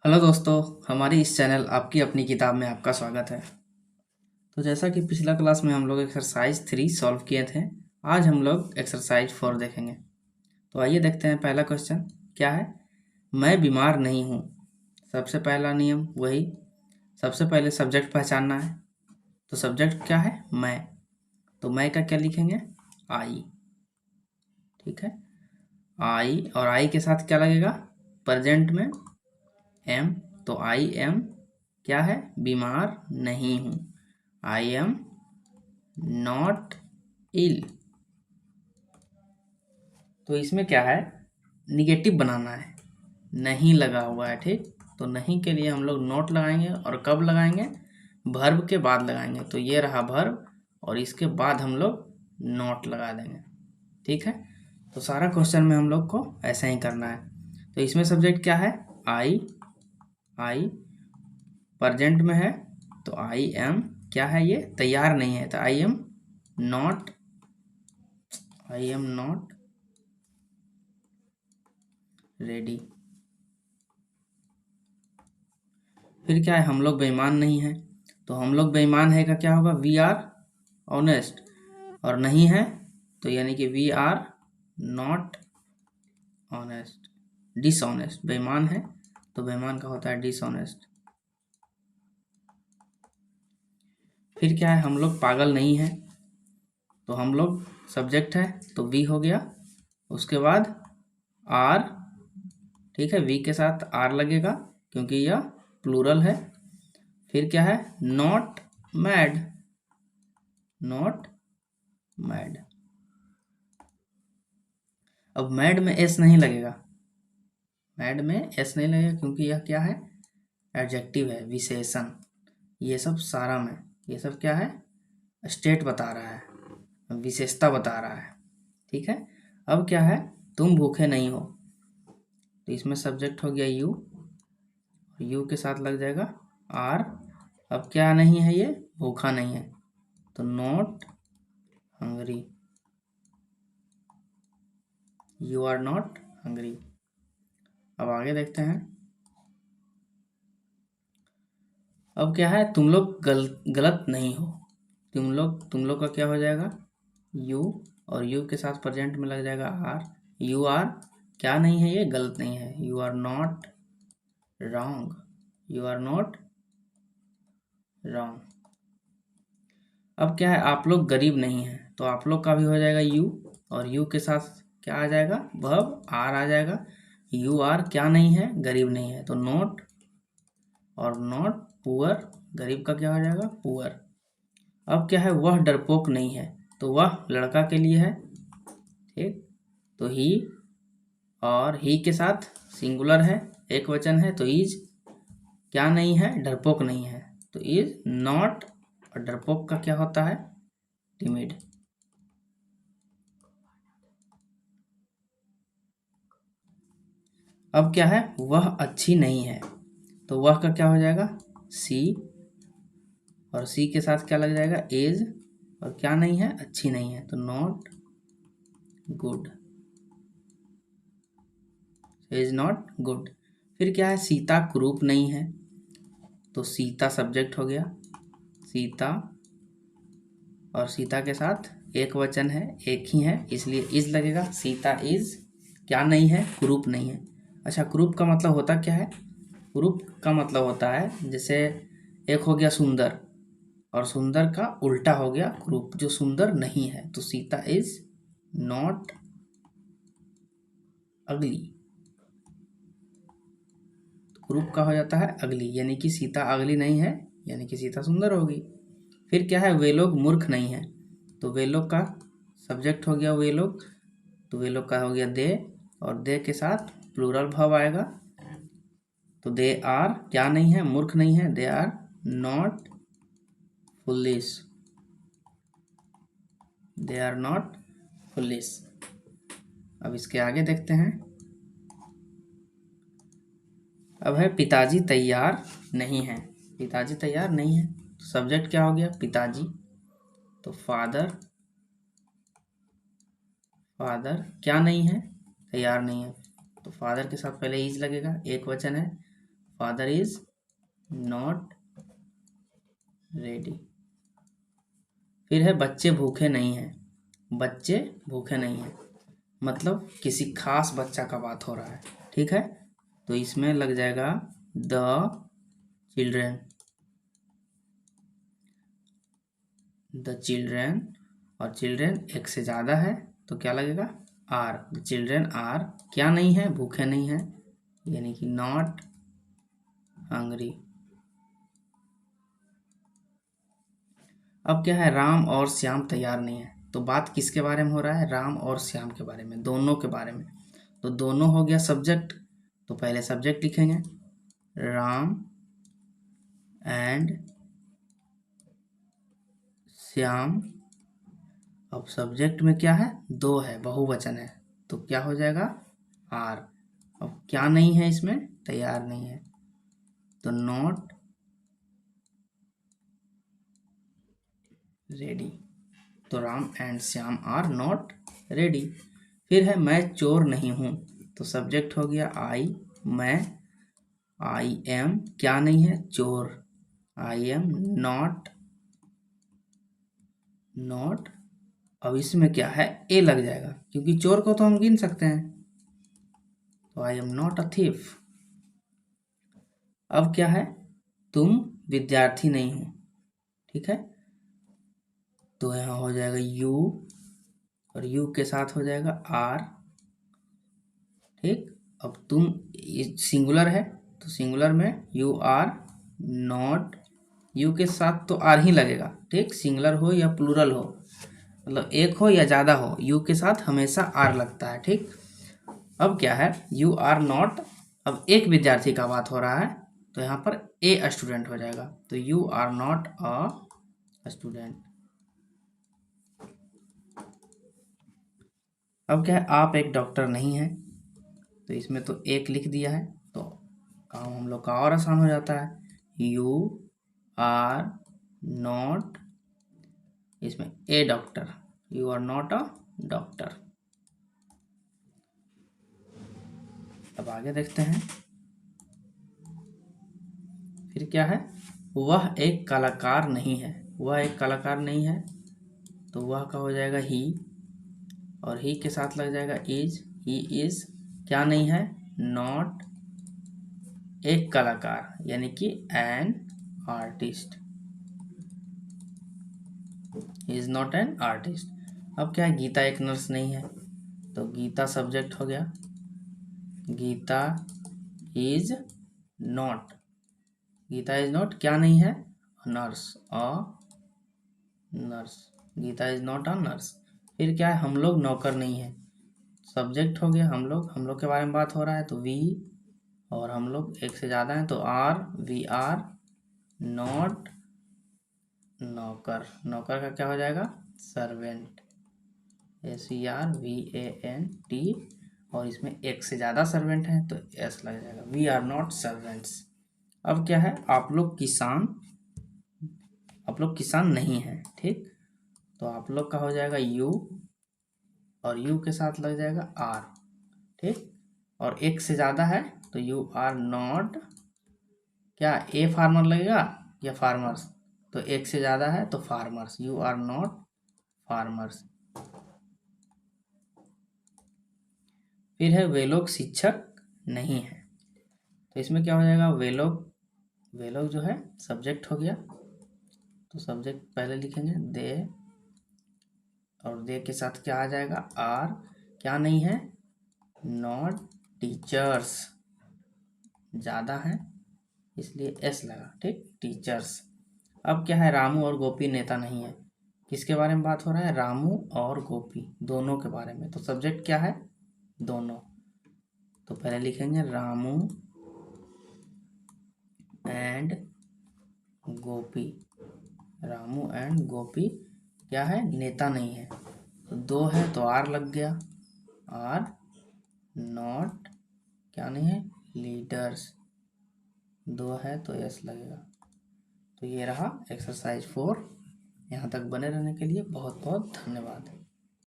Hello दोस्तों, हमारी इस चैनल आपकी अपनी किताब में आपका स्वागत है। तो जैसा कि पिछला क्लास में हम लोग एक्सरसाइज 3 सॉल्व किए थे, आज हम लोग एक्सरसाइज 4 देखेंगे। तो आइए देखते हैं। पहला क्वेश्चन क्या है? मैं बीमार नहीं हूँ। सबसे पहला नियम वही, सबसे पहले सब्जेक्ट पहचानना है। तो सब्जेक्ट क्या है? मैं। तो मैं का क्या लिखेंगे? आई। ठीक है, आई। और आई के साथ क्या लगेगा? प्रेजेंट में एम। तो आई एम क्या है? बीमार नहीं हूँ। I am not ill. तो इसमें क्या है? निगेटिव बनाना है, नहीं लगा हुआ है। ठीक, तो नहीं के लिए हम लोग नॉट लगाएंगे। और कब लगाएंगे? वर्ब के बाद लगाएंगे। तो ये रहा वर्ब, और इसके बाद हम लोग नॉट लगा देंगे। ठीक है, तो सारा क्वेश्चन में हम लोग को ऐसा ही करना है। तो इसमें सब्जेक्ट क्या है? आई। आई प्रेजेंट में है, तो आई एम क्या है? ये तैयार नहीं है, तो आई एम नॉट रेडी। फिर क्या है? हम लोग बेईमान नहीं है। तो हम लोग बेईमान है का क्या होगा? We are honest. और नहीं है तो यानी कि we are not honest. Dishonest, बेईमान है तो बेईमान का होता है डिसऑनेस्ट। फिर क्या है? हम लोग पागल नहीं है। तो हम लोग सब्जेक्ट है, तो वी हो गया। उसके बाद आर। ठीक है, वी के साथ आर लगेगा क्योंकि यह प्लूरल है। फिर क्या है? Not mad. Not mad. अब मैड में एस नहीं लगेगा। मैड में एस नहीं लगेगा क्योंकि यह क्या है? एडजेक्टिव है, विशेषण। ये सब सारा में, ये सब क्या है? स्टेट बता रहा है, विशेषता बता रहा है। ठीक है, अब क्या है? तुम भूखे नहीं हो। तो इसमें सब्जेक्ट हो गया यू, यू के साथ लग जाएगा आर। अब क्या नहीं है? ये भूखा नहीं है, तो not hungry. You are not hungry. अब आगे देखते हैं। अब क्या है? तुम लोग गलत नहीं हो। तुम लोग का क्या हो जाएगा? यू। और यू के साथ प्रेजेंट में लग जाएगा आर। यू आर क्या नहीं है? ये गलत नहीं है। You are not wrong. You are not wrong. अब क्या है? आप लोग गरीब नहीं हैं। तो आप लोग का भी हो जाएगा यू, और यू के साथ क्या आ जाएगा? वर्ब आर आ जाएगा। यू आर क्या नहीं है? गरीब नहीं है, तो नॉट। और नॉट पुअर, गरीब का क्या हो जाएगा? पुअर। अब क्या है? वह डरपोक नहीं है। तो वह लड़का के लिए है। ठीक, तो ही। और ही के साथ सिंगुलर है, एक वचन है, तो इज क्या नहीं है? डरपोक नहीं है, तो इज नॉट। और डरपोक का क्या होता है? टिमिड। अब क्या है? वह अच्छी नहीं है। तो वह का क्या हो जाएगा? सी। और सी के साथ क्या लग जाएगा? एज। और क्या नहीं है? अच्छी नहीं है, तो not good. Is not good. फिर क्या है? सीता कुरूप नहीं है। तो सीता सब्जेक्ट हो गया, सीता। और सीता के साथ एक वचन है, एक ही है, इसलिए इज लगेगा। सीता इज क्या नहीं है? कुरूप नहीं है। अच्छा, कुरूप का मतलब होता क्या है? कुरूप का मतलब होता है, जैसे एक हो गया सुंदर, और सुंदर का उल्टा हो गया कुरूप, जो सुंदर नहीं है। तो सीता इज नॉट अगली। कुरूप का हो जाता है अगली, यानी कि सीता अगली नहीं है, यानी कि सीता सुंदर होगी। फिर क्या है? वे लोग मूर्ख नहीं है। तो वे लोग का सब्जेक्ट हो गया वे लोग, तो वे लोग का हो गया दे। और दे के साथ प्लूरल भाव आएगा, तो दे आर क्या नहीं है? मूर्ख नहीं है। They are not foolish. They are not foolish. अब इसके आगे देखते हैं। अब है पिताजी तैयार नहीं है। पिताजी तैयार नहीं है, तो सब्जेक्ट क्या हो गया? पिताजी। तो फादर, फादर क्या नहीं है? तैयार नहीं है, तो फादर के साथ पहले इज लगेगा, एक वचन है। Father is not ready. फिर है बच्चे भूखे नहीं हैं। बच्चे भूखे नहीं हैं मतलब किसी खास बच्चा का बात हो रहा है, ठीक है। तो इसमें लग जाएगा द चिल्ड्रेन। द चिल्ड्रेन, और चिल्ड्रेन एक से ज़्यादा है तो क्या लगेगा, आर। द चिल्ड्रेन आर क्या नहीं है, भूखे नहीं है, यानी कि नॉट हंग्री। अब क्या है, राम और श्याम तैयार नहीं है। तो बात किसके बारे में हो रहा है, राम और श्याम के बारे में, दोनों के बारे में। तो दोनों हो गया सब्जेक्ट, तो पहले सब्जेक्ट लिखेंगे राम एंड श्याम। अब सब्जेक्ट में क्या है, दो है, बहुवचन है, तो क्या हो जाएगा, आर। अब क्या नहीं है इसमें, तैयार नहीं है, तो नॉट रेडी। तो Ram and Shyam are not ready. फिर है मैं चोर नहीं हूं। तो सब्जेक्ट हो गया आई, मैं, आई एम क्या नहीं है, चोर, आई एम नॉट। अब इसमें क्या है, ए लग जाएगा क्योंकि चोर को तो हम गिन सकते हैं। तो आई एम नॉट अ थीफ। अब क्या है, तुम विद्यार्थी नहीं हो, ठीक है। तो यहाँ हो जाएगा यू, और यू के साथ हो जाएगा आर, ठीक। अब तुम सिंगुलर है तो सिंगुलर में यू आर नॉट, यू के साथ तो आर ही लगेगा, ठीक। सिंगुलर हो या प्लूरल हो, मतलब एक हो या ज़्यादा हो, यू के साथ हमेशा आर लगता है, ठीक। अब क्या है, यू आर नॉट, अब एक विद्यार्थी का बात हो रहा है तो यहाँ पर ए स्टूडेंट हो जाएगा। तो you are not a student. अब क्या है, आप एक डॉक्टर नहीं हैं, तो इसमें तो एक लिख दिया है तो काम हम लोग का और आसान हो जाता है। यू आर नॉट, इसमें a doctor, you are not a doctor. अब आगे देखते हैं, फिर क्या है, वह एक कलाकार नहीं है। वह एक कलाकार नहीं है तो वह का हो जाएगा ही, और ही के साथ लग जाएगा इज। ही इज क्या नहीं है, नॉट एक कलाकार, यानी कि an artist. Is not an artist. अब क्या है, गीता एक नर्स नहीं है, तो गीता सब्जेक्ट हो गया, Geeta is not, Geeta is not क्या नहीं है, nurse, a nurse, Geeta is not a nurse. फिर क्या है, हम लोग नौकर नहीं है, सब्जेक्ट हो गया हम लोग के बारे में बात हो रहा है तो वी, और हम लोग एक से ज़्यादा हैं तो आर, वी आर नॉट नौकर। नौकर का क्या हो जाएगा, सर्वेंट, SERVANT, और इसमें एक से ज़्यादा सर्वेंट हैं तो एस लग जाएगा, वी आर नॉट सर्वेंट्स। अब क्या है, आप लोग किसान नहीं हैं, ठीक। तो आप लोग का हो जाएगा यू, और यू के साथ लग जाएगा आर, ठीक। और एक से ज़्यादा है तो यू आर नॉट, क्या ए फार्मर लगेगा या फार्मर्स, तो एक से ज़्यादा है तो farmers, you are not farmers. फिर है वे लोग शिक्षक नहीं है, तो इसमें क्या हो जाएगा, वे लोग जो है सब्जेक्ट हो गया, तो सब्जेक्ट पहले लिखेंगे दे, और दे के साथ क्या आ जाएगा, आर क्या नहीं है, नॉट टीचर्स, ज़्यादा है इसलिए एस लगा, ठीक, टीचर्स। अब क्या है, रामू और गोपी नेता नहीं है। किसके बारे में बात हो रहा है, रामू और गोपी दोनों के बारे में, तो सब्जेक्ट क्या है, दोनों। तो पहले लिखेंगे रामू एंड गोपी, रामू एंड गोपी क्या है, नेता नहीं है, तो दो है तो आर लग गया, आर नॉट क्या नहीं है, लीडर्स, दो है तो एस लगेगा। तो ये रहा एक्सरसाइज 4। यहाँ तक बने रहने के लिए बहुत बहुत धन्यवाद।